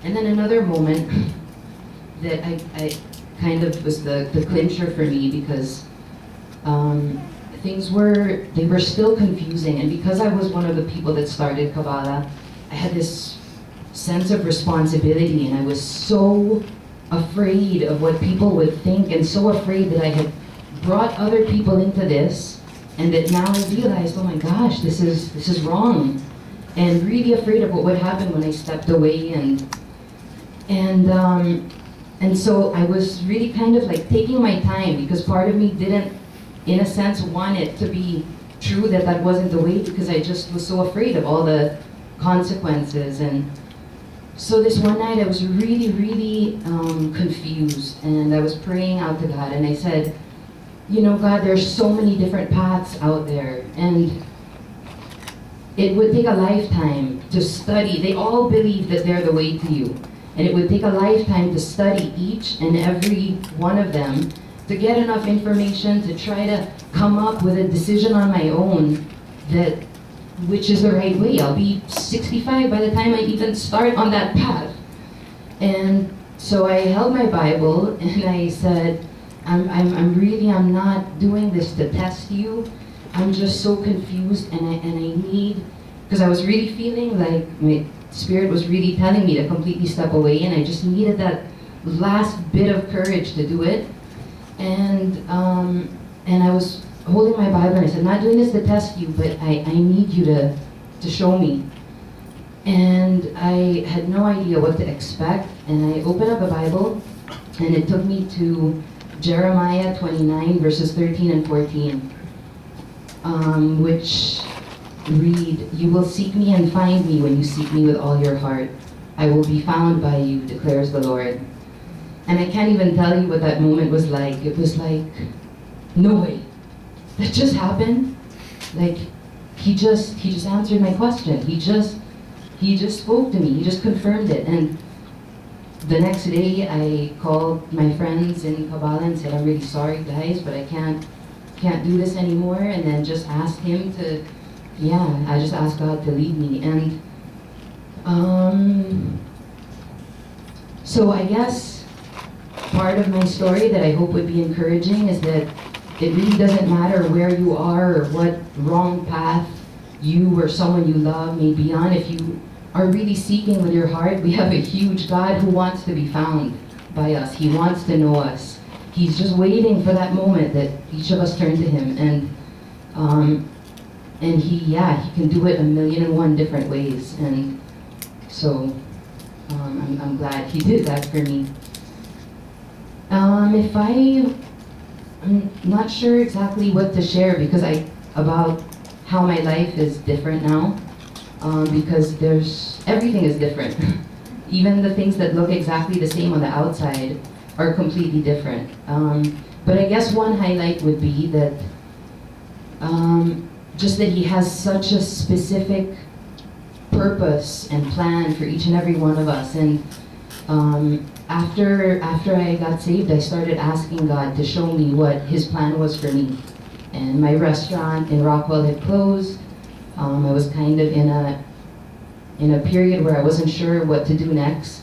And then another moment that I kind of was the clincher for me, because they were still confusing, and because I was one of the people that started Kabbalah, I had this sense of responsibility, and I was so afraid of what people would think, and so afraid that I had brought other people into this, and that now I realized, oh my gosh, this is wrong, and really afraid of what would happen when I stepped away, and so I was really kind of like taking my time, because part of me didn't, in a sense, want it to be true that that wasn't the way, because I just was so afraid of all the consequences. And so this one night I was really, really confused, and I was praying out to God, and I said, you know, God, there's so many different paths out there, and it would take a lifetime to study. They all believe that they're the way to you, and it would take a lifetime to study each and every one of them, to get enough information to try to come up with a decision on my own that which is the right way. I'll be 65 by the time I even start on that path. And so I held my Bible and I said, I'm not doing this to test you. I'm just so confused, and I need, because I was really feeling like my spirit was really telling me to completely step away, and I just needed that last bit of courage to do it. And I was holding my Bible, and I said, not doing this to test you, but I need you to show me. And I had no idea what to expect, and I opened up a Bible, and it took me to Jeremiah 29, verses 13 and 14, which read, "You will seek me and find me when you seek me with all your heart. I will be found by you, declares the Lord." And I can't even tell you what that moment was like. It was like, no way, that just happened. Like, he just answered my question. He just spoke to me. He just confirmed it. And the next day, I called my friends in Kabbalah and said, I'm really sorry, guys, but I can't do this anymore. And then just asked him to, I just asked God to lead me. And so I guess part of my story that I hope would be encouraging is that it really doesn't matter where you are or what wrong path you or someone you love may be on. If you are really seeking with your heart, we have a huge God who wants to be found by us. He wants to know us. He's just waiting for that moment that each of us turn to him. And he can do it 1,000,001 different ways. And so I'm glad he did that for me. I'm not sure exactly what to share about how my life is different now, because everything is different. Even the things that look exactly the same on the outside are completely different. But I guess one highlight would be that just that he has such a specific purpose and plan for each and every one of us. And after I got saved, I started asking God to show me what his plan was for me. And my restaurant in Rockwell had closed. I was kind of in a period where I wasn't sure what to do next.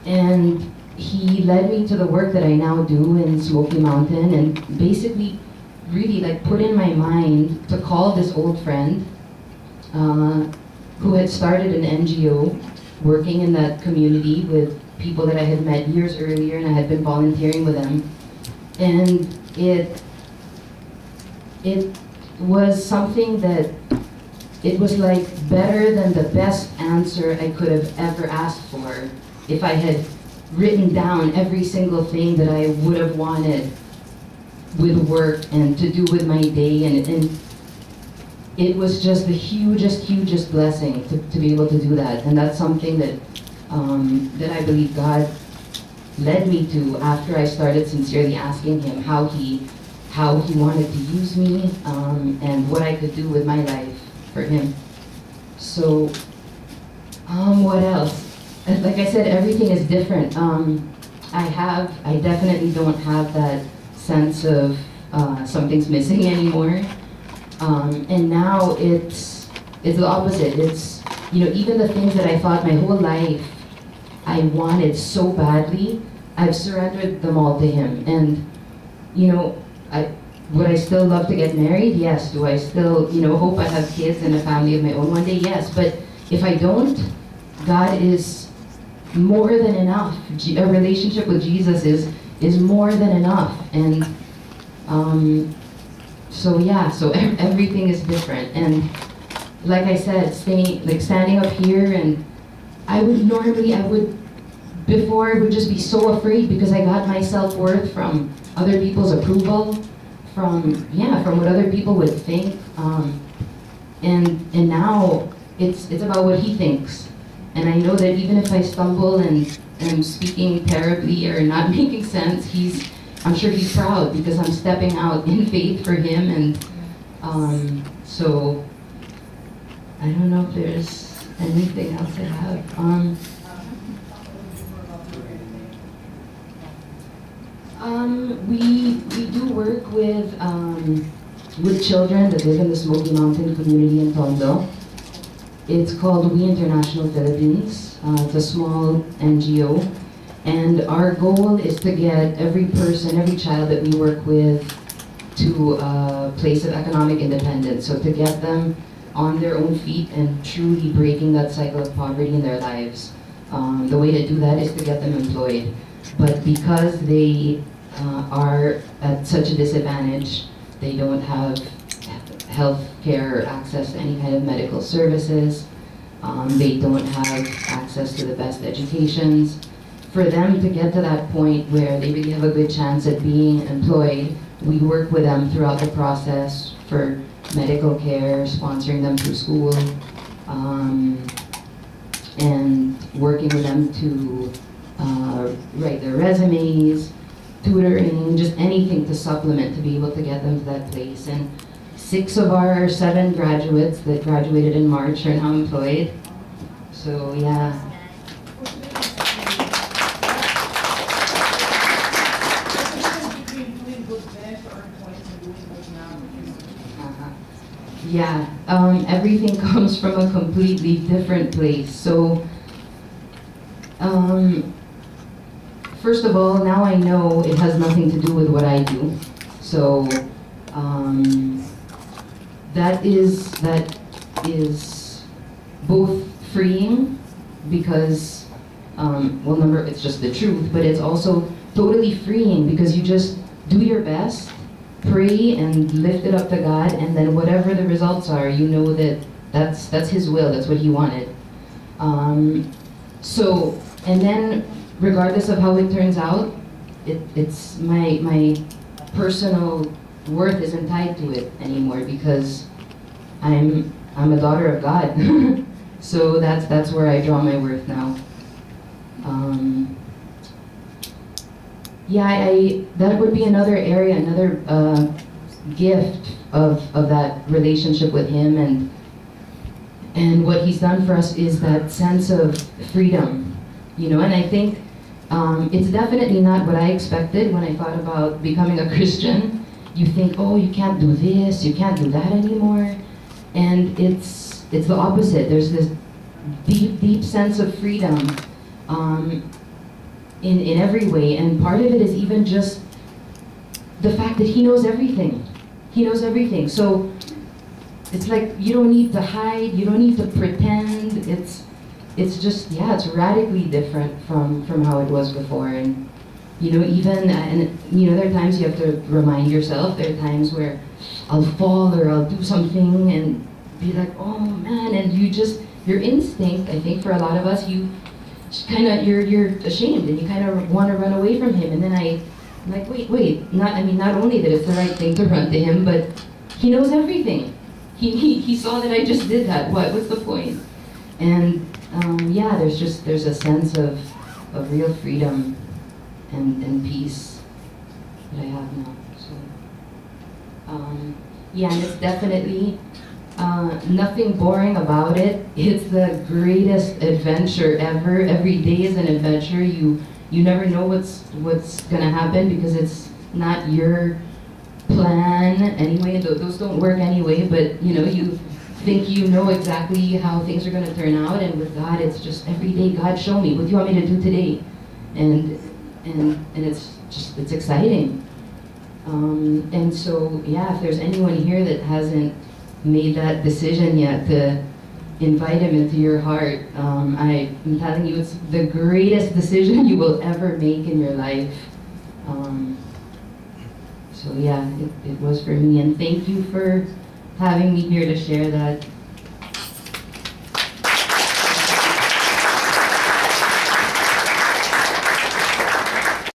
And he led me to the work that I now do in Smoky Mountain, and basically really like put in my mind to call this old friend who had started an NGO working in that community with people that I had met years earlier, and I had been volunteering with them. And it was something that it was like better than the best answer I could have ever asked for if I had written down every single thing that I would have wanted with work and to do with my day. And it was just the hugest blessing to be able to do that. And that's something that I believe God led me to after I started sincerely asking him how he wanted to use me, and what I could do with my life for him. So, what else? Like I said, everything is different. I definitely don't have that sense of something's missing anymore. And now it's the opposite. It's, even the things that I thought my whole life I wanted so badly, I've surrendered them all to him. And, you know, would I still love to get married? Yes. Do I still, you know, hope I have kids and a family of my own one day? Yes. But if I don't, God is more than enough. A relationship with Jesus is more than enough. And so yeah, so everything is different. And like I said, standing up here, and before I would just be so afraid because I got my self-worth from other people's approval, from what other people would think. And now it's about what he thinks. And I know that even if I stumble and am speaking terribly or not making sense, I'm sure he's proud because I'm stepping out in faith for him. And so I don't know if there's anything else I have. We do work with children that live in the Smoky Mountain community in Tondo. It's called We International Philippines. It's a small NGO. And our goal is to get every person, every child that we work with to a place of economic independence. So to get them on their own feet and truly breaking that cycle of poverty in their lives. The way to do that is to get them employed. But because they are at such a disadvantage, they don't have health care or access to any kind of medical services. They don't have access to the best educations. For them to get to that point where they really have a good chance at being employed, we work with them throughout the process for medical care, sponsoring them through school, and working with them to write their resumes, tutoring, just anything to supplement to be able to get them to that place. And 6 of our 7 graduates that graduated in March are now employed. So yeah. Yeah, everything comes from a completely different place. So, first of all, now I know it has nothing to do with what I do. So, that is both freeing because, it's just the truth, but it's also totally freeing because you just do your best, pray and lift it up to God, and then whatever the results are, you know that that's His will, that's what He wanted. So, and then regardless of how it turns out, it's my personal worth isn't tied to it anymore because I'm a daughter of God. So that's where I draw my worth now. That would be another area, another gift of that relationship with Him, and what He's done for us is that sense of freedom, you know. And I think it's definitely not what I expected when I thought about becoming a Christian. You think, oh, you can't do this, you can't do that anymore, and it's the opposite. There's this deep sense of freedom. In every way, and part of it is even just the fact that He knows everything. He knows everything. So it's like you don't need to hide, you don't need to pretend. It's just, yeah, it's radically different from how it was before. And you know, there are times you have to remind yourself. There are times where I'll fall or I'll do something and be like, oh man, and your instinct, I think for a lot of us, you're ashamed and you kind of want to run away from Him. And then I'm like, wait, not only that it's the right thing to run to Him, but He knows everything. He saw that I just did that. What's the point? And there's a sense of real freedom and peace that I have now. So and it's definitely nothing boring about it. It's the greatest adventure ever. Every day is an adventure. You never know what's gonna happen because it's not your plan anyway. Those don't work anyway. But you know, think you know exactly how things are going to turn out, and with God, it's just every day, God, show me, what do you want me to do today? And it's just, it's exciting. And so, yeah, if there's anyone here that hasn't made that decision yet to invite him into your heart, I'm telling you, it's the greatest decision you will ever make in your life. So yeah, it was for me, and thank you for having me here to share that.